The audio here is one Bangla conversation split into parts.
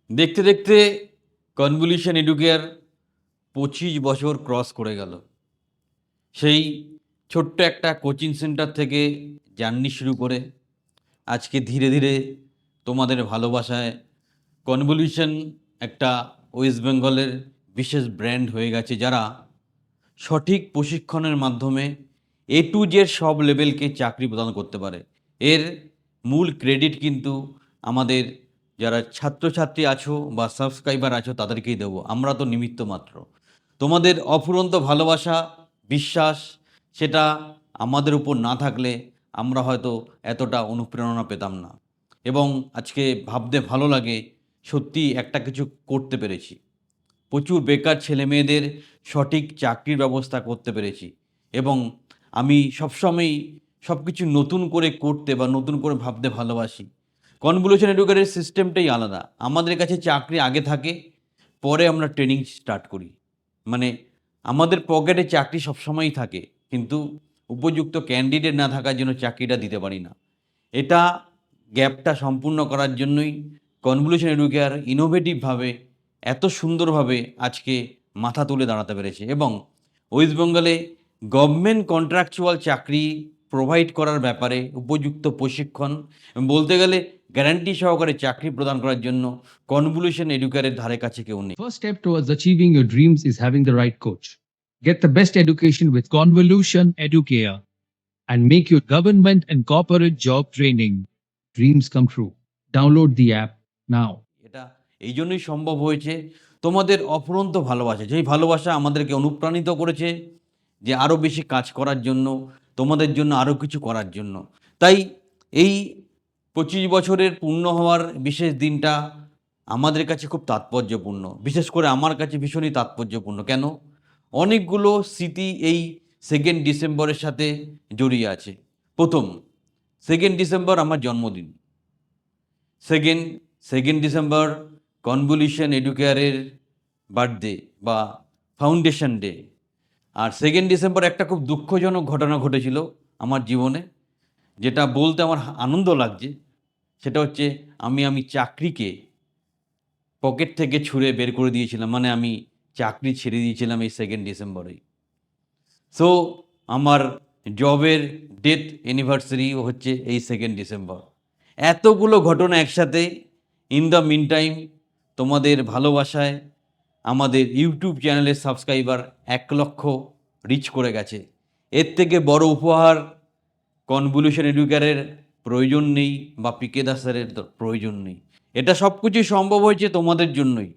দেখতে দেখতে কনভলিউশন এডুকেয়ার 25 বছর ক্রস করে গেল। সেই ছোট্ট একটা কোচিং সেন্টার থেকে জার্নি শুরু করে আজকে ধীরে ধীরে তোমাদের ভালোবাসায় কনভলিউশন একটা ওয়েস্ট বেঙ্গলের বিশেষ ব্র্যান্ড হয়ে গেছে, যারা সঠিক প্রশিক্ষণের মাধ্যমে এ টু জেড সব লেভেলকে চাকরি প্রদান করতে পারে। এর মূল ক্রেডিট কিন্তু আমাদের যারা ছাত্রছাত্রী আছো বা সাবস্ক্রাইবার আছো তাদেরকেই দেবো, আমরা তো নিমিত্ত মাত্র। তোমাদের অফুরন্ত ভালোবাসা, বিশ্বাস, সেটা আমাদের উপর না থাকলে আমরা হয়তো এতটা অনুপ্রেরণা পেতাম না। এবং আজকে ভাবতে ভালো লাগে, সত্যি একটা কিছু করতে পেরেছি। প্রচুর বেকার ছেলেমেয়েদের সঠিক চাকরির ব্যবস্থা করতে পেরেছি। এবং আমি সবসময়ই সব কিছু নতুন করে করতে বা নতুন করে ভাবতে ভালোবাসি। কনভলিউশন এডুকেটের সিস্টেমটাই আলাদা। আমাদের কাছে চাকরি আগে থাকে, পরে আমরা ট্রেনিং স্টার্ট করি। মানে আমাদের পকেটে চাকরি সবসময়ই থাকে, কিন্তু উপযুক্ত ক্যান্ডিডেট না থাকার জন্য চাকরিটা দিতে পারি না। এটা গ্যাপটা সম্পূর্ণ করার জন্যই কনভলিউশন এডুকেয়ার ইনোভেটিভভাবে এত সুন্দরভাবে আজকে মাথা তুলে দাঁড়াতে পেরেছে। এবং ওয়েস্ট বেঙ্গলে গভর্নমেন্ট কন্ট্রাকচুয়াল চাকরি প্রোভাইড করার ব্যাপারে উপযুক্ত প্রশিক্ষণ এবং বলতে গেলে গ্যারান্টি সহকারে চাকরি প্রদান করার জন্য কনভলিউশন এডুকেয়ারের ধারে কাছে কেউ নেই। First step towards achieving your dreams is having the right coach. Get the best education with Convolution Educare and make your government and corporate job training dreams come true. Download the app now. এটা এই জন্যই সম্ভব হয়েছে তোমাদের অফুরন্ত ভালোবাসা, যেই ভালোবাসা আমাদেরকে অনুপ্রাণিত করেছে যে আরও বেশি কাজ করার জন্য, তোমাদের জন্য আরও কিছু করার জন্য। তাই এই 25 বছরের পূর্ণ হওয়ার বিশেষ দিনটা আমাদের কাছে খুব তাৎপর্যপূর্ণ। বিশেষ করে আমার কাছে ভীষণই তাৎপর্যপূর্ণ। কেন? অনেকগুলো স্মৃতি এই 2 ডিসেম্বরের সাথে জড়িয়ে আছে। প্রথম, 2 ডিসেম্বর আমার জন্মদিন। সেকেন্ড ডিসেম্বর কনভলিউশন এডুকেয়ারের বার্থডে বা ফাউন্ডেশন ডে। আর 2 ডিসেম্বর একটা খুব দুঃখজনক ঘটনা ঘটেছিল আমার জীবনে, যেটা বলতে আমার আনন্দ লাগছে। সেটা হচ্ছে আমি চাকরিকে পকেট থেকে ছুঁড়ে বের করে দিয়েছিলাম। মানে আমি চাকরি ছেড়ে দিয়েছিলাম এই 2 ডিসেম্বরেই। সো আমার জবের ডেথ অ্যানিভার্সারি হচ্ছে এই 2 ডিসেম্বর। এতগুলো ঘটনা একসাথে। ইন দ্য মিন টাইম তোমাদের ভালোবাসায় আমাদের ইউটিউব চ্যানেলের সাবস্ক্রাইবার 1 লক্ষ রিচ করে গেছে। এর থেকে বড় উপহার কনভলিউশন এডুকেয়ারের প্রয়োজন নেই বা পিকে দাসের প্রয়োজন নেই। এটা সব কিছুই সম্ভব হয়েছে তোমাদের জন্যই।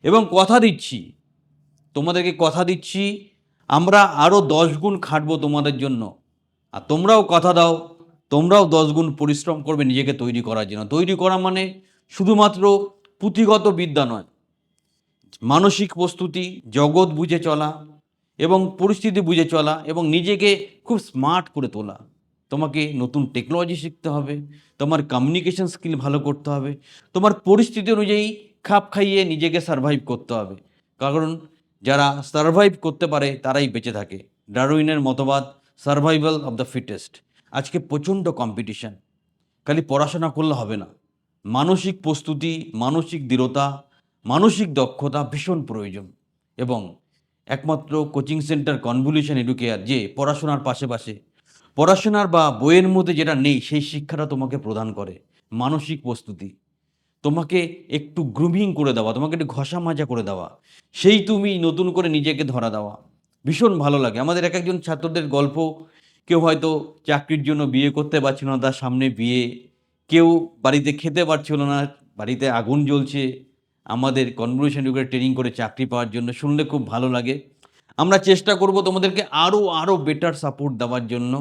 এবং তোমাদেরকে কথা দিচ্ছি, আমরা আরও 10 গুণ খাটবো তোমাদের জন্য। আর তোমরাও কথা দাও, তোমরাও 10 গুণ পরিশ্রম করবে নিজেকে তৈরি করার জন্য। তৈরি করা মানে শুধুমাত্র পুঁথিগত বিদ্যা নয়, মানসিক প্রস্তুতি, জগৎ বুঝে চলা এবং পরিস্থিতি বুঝে চলা এবং নিজেকে খুব স্মার্ট করে তোলা। তোমাকে নতুন টেকনোলজি শিখতে হবে, তোমার কমিউনিকেশন স্কিল ভালো করতে হবে, তোমার পরিস্থিতি অনুযায়ী খাপ খাইয়ে নিজেকে সারভাইভ করতে হবে। কারণ যারা সারভাইভ করতে পারে তারাই বেঁচে থাকে। ডারউইনের মতবাদ, সারভাইভাল অফ দ্য ফিটেস্ট। আজকে প্রচণ্ড কম্পিটিশান। খালি পড়াশোনা করলে হবে না, মানসিক প্রস্তুতি, মানসিক দৃঢ়তা, মানসিক দক্ষতা ভীষণ প্রয়োজন। এবং একমাত্র কোচিং সেন্টার কনভলিউশন এডুকেয়ার যে পড়াশোনার পাশে পড়াশোনার বা বইয়ের মধ্যে যেটা নেই সেই শিক্ষাটা তোমাকে প্রদান করে। মানসিক প্রস্তুতি, তোমাকে একটু গ্রুমিং করে দেওয়া, তোমাকে একটু ঘষা মাজা করে দেওয়া, সেই তুমি নতুন করে নিজেকে ধরা দেওয়া ভীষণ ভালো লাগে। আমাদের এক একজন ছাত্রদের গল্প, কেউ হয়তো চাকরির জন্য বিয়ে করতে পারছিল না, তার সামনে বিয়ে, কেউ বাড়িতে খেতে পারছিল না, বাড়িতে আগুন জ্বলছে, আমাদের কনভলিউশন এডুকেয়ার ট্রেনিং করে চাকরি পাওয়ার জন্য। শুনলে খুব ভালো লাগে। আমরা চেষ্টা করব তোমাদেরকে আরও বেটার সাপোর্ট দেওয়ার জন্য।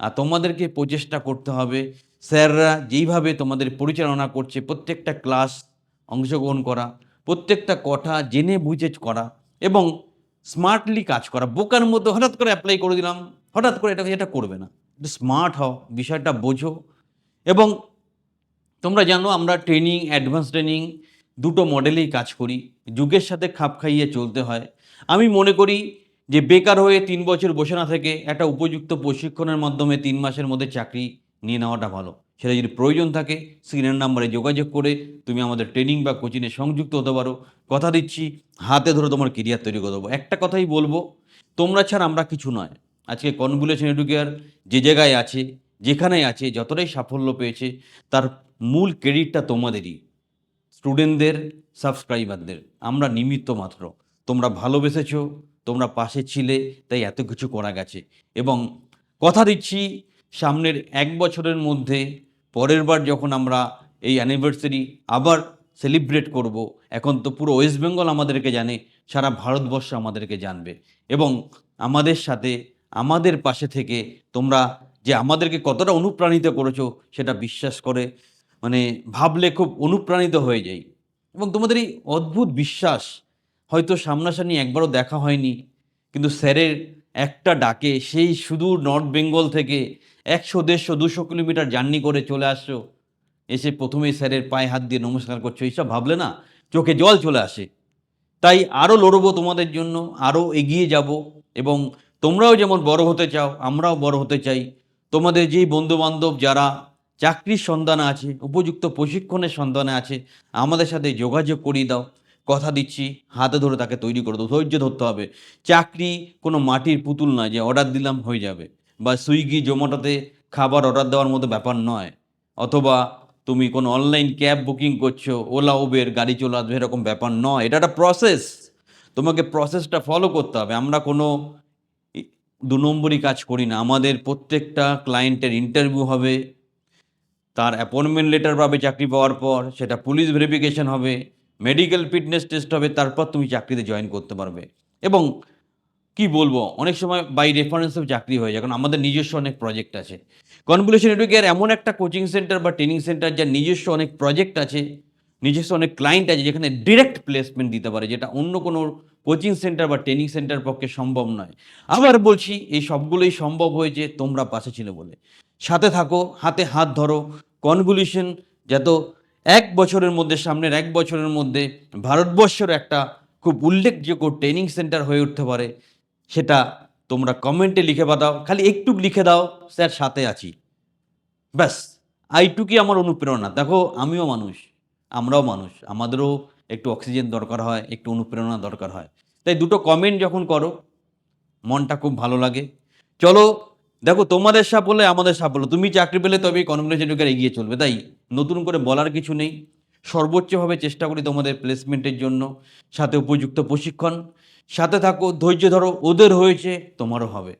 আর তোমাদেরকে প্রচেষ্টা করতে হবে স্যাররা যেইভাবে তোমাদের পরিচালনা করছে, প্রত্যেকটা ক্লাস অংশগ্রহণ করা, প্রত্যেকটা কথা জেনে বুঝে করা এবং স্মার্টলি কাজ করা। বোকার মতো হঠাৎ করে অ্যাপ্লাই করে দিলাম, হঠাৎ করে এটা করবে না। একটু স্মার্ট হও, বিষয়টা বোঝো। এবং তোমরা জানো আমরা ট্রেনিং, অ্যাডভান্স ট্রেনিং দুটো মডেলেই কাজ করি। যুগের সাথে খাপ খাইয়ে চলতে হয়। আমি মনে করি যে বেকার হয়ে 3 বছর বসে না থেকে একটা উপযুক্ত প্রশিক্ষণের মাধ্যমে 3 মাসের মধ্যে চাকরি নিয়ে নেওয়াটা ভালো। সেটা যদি প্রয়োজন থাকে স্ক্রিনের নাম্বারে যোগাযোগ করে তুমি আমাদের ট্রেনিং বা কোচিংয়ে সংযুক্ত হতে পারো। কথা দিচ্ছি হাতে ধরে তোমার কেরিয়ার তৈরি করে দেবো। একটা কথাই বলবো, তোমরা ছাড়া আমরা কিছু নয়। আজকে কনভলিউশন এডুকেয়ার যে জায়গায় আছে, যেখানেই আছে, যতটাই সাফল্য পেয়েছে, তার মূল ক্রেডিটটা তোমাদেরই, স্টুডেন্টদের, সাবস্ক্রাইবারদের। আমরা নিমিত্ত মাত্র। তোমরা ভালোবেসেছো, তোমরা পাশে ছিলে, তাই এত কিছু করা গেছে। এবং কথা দিচ্ছি সামনের 1 বছরের মধ্যে পরের বার যখন আমরা এই অ্যানিভার্সারি আবার সেলিব্রেট করব, এখন তো পুরো ওয়েস্ট বেঙ্গল আমাদেরকে জানে, সারা ভারতবর্ষ আমাদেরকে জানবে। এবং আমাদের সাথে, আমাদের পাশে থেকে তোমরা যে আমাদেরকে কতটা অনুপ্রাণিত করেছো সেটা বিশ্বাস করে মানে ভাবলে খুব অনুপ্রাণিত হয়ে যাই। এবং তোমাদের এই অদ্ভুত বিশ্বাস, হয়তো সামনাসামনি একবারও দেখা হয়নি, কিন্তু স্যারের একটা ডাকে সেই সুদূর নর্থ বেঙ্গল থেকে 100, 150, 200 কিলোমিটার জার্নি করে চলে আসছো, এসে প্রথমেই স্যারের পায়ে হাত দিয়ে নমস্কার করছো, এইসব ভাবলে না চোখে জল চলে আসে। তাই আরও লড়বো তোমাদের জন্য, আরও এগিয়ে যাব। এবং তোমরাও যেমন বড় হতে চাও, আমরাও বড় হতে চাই। তোমাদের যেই বন্ধুবান্ধব যারা চাকরির সন্ধানে আছে, উপযুক্ত প্রশিক্ষণের সন্ধানে আছে, আমাদের সাথে যোগাযোগ করিয়ে দাও। কথা দিচ্ছি হাতে ধরে তাকে তৈরি করে দেবো। ধৈর্য ধরতে হবে। চাকরি কোনো মাটির পুতুল নয় যে অর্ডার দিলাম হয়ে যাবে, বা সুইগি জোম্যাটোতে খাবার অর্ডার দেওয়ার মতো ব্যাপার নয়, অথবা তুমি কোনো অনলাইন ক্যাব বুকিং করছো, ওলা উবের গাড়ি চলে আসবে, এরকম ব্যাপার নয়। এটা একটা প্রসেস, তোমাকে প্রসেসটা ফলো করতে হবে। আমরা কোনো 2 নম্বরই কাজ করি না। আমাদের প্রত্যেকটা ক্লায়েন্টের ইন্টারভিউ হবে, তার অ্যাপয়েন্টমেন্ট লেটার পাবে চাকরি পাওয়ার পর, সেটা পুলিশ ভেরিফিকেশন হবে, মেডিকেল ফিটনেস টেস্ট হবে, তারপর তুমি চাকরিতে জয়েন করতে পারবে। এবং কি বলবো, অনেক সময় বাই রেফারেন্সেও চাকরি হয়ে যায়, কারণ আমাদের নিজস্ব অনেক প্রজেক্ট আছে। কনভলিউশন এডুকেয়ার এমন একটা কোচিং সেন্টার বা ট্রেনিং সেন্টার যার নিজস্ব অনেক প্রজেক্ট আছে, নিজস্ব অনেক ক্লায়েন্ট আছে, যেখানে ডিরেক্ট প্লেসমেন্ট দিতে পারে, যেটা অন্য কোনো কোচিং সেন্টার বা ট্রেনিং সেন্টার পক্ষে সম্ভব নয়। আবার বলছি, এই সবগুলোই সম্ভব হয়েছে তোমরা পাশে ছিলে বলে। সাথে থাকো, হাতে হাত ধরো। কনভলিউশন যত 1 বছরের মধ্যে, সামনের 1 বছরের মধ্যে ভারতবর্ষের একটা খুব উল্লেখযোগ্য ট্রেনিং সেন্টার হয়ে উঠতে পারে, সেটা তোমরা কমেন্টে লিখে পাঠাও। খালি একটু লিখে দাও, স্যার সাথে আছি। ব্যাস, এইটুকুই আমার অনুপ্রেরণা। দেখো আমিও মানুষ, আমরাও মানুষ, আমাদেরও একটু অক্সিজেন দরকার হয়, একটু অনুপ্রেরণা দরকার হয়। তাই দুটো কমেন্ট যখন করো, মনটা খুব ভালো লাগে। চলো, দেখো তোমাদের সাফল্য আমাদের সাফল্য। তুমি চাকরি পেলে তবেই কনভলিউশন এডুকেয়ার এগিয়ে চলবে। তাই নতুন করে বলার কিছু নেই। সর্বোচ্চভাবে চেষ্টা করি তোমাদের প্লেসমেন্টের জন্য, সাথে উপযুক্ত প্রশিক্ষণ। সাথে থাকো, ধৈর্য ধরো, ওদের হয়েছে তোমারও হবে।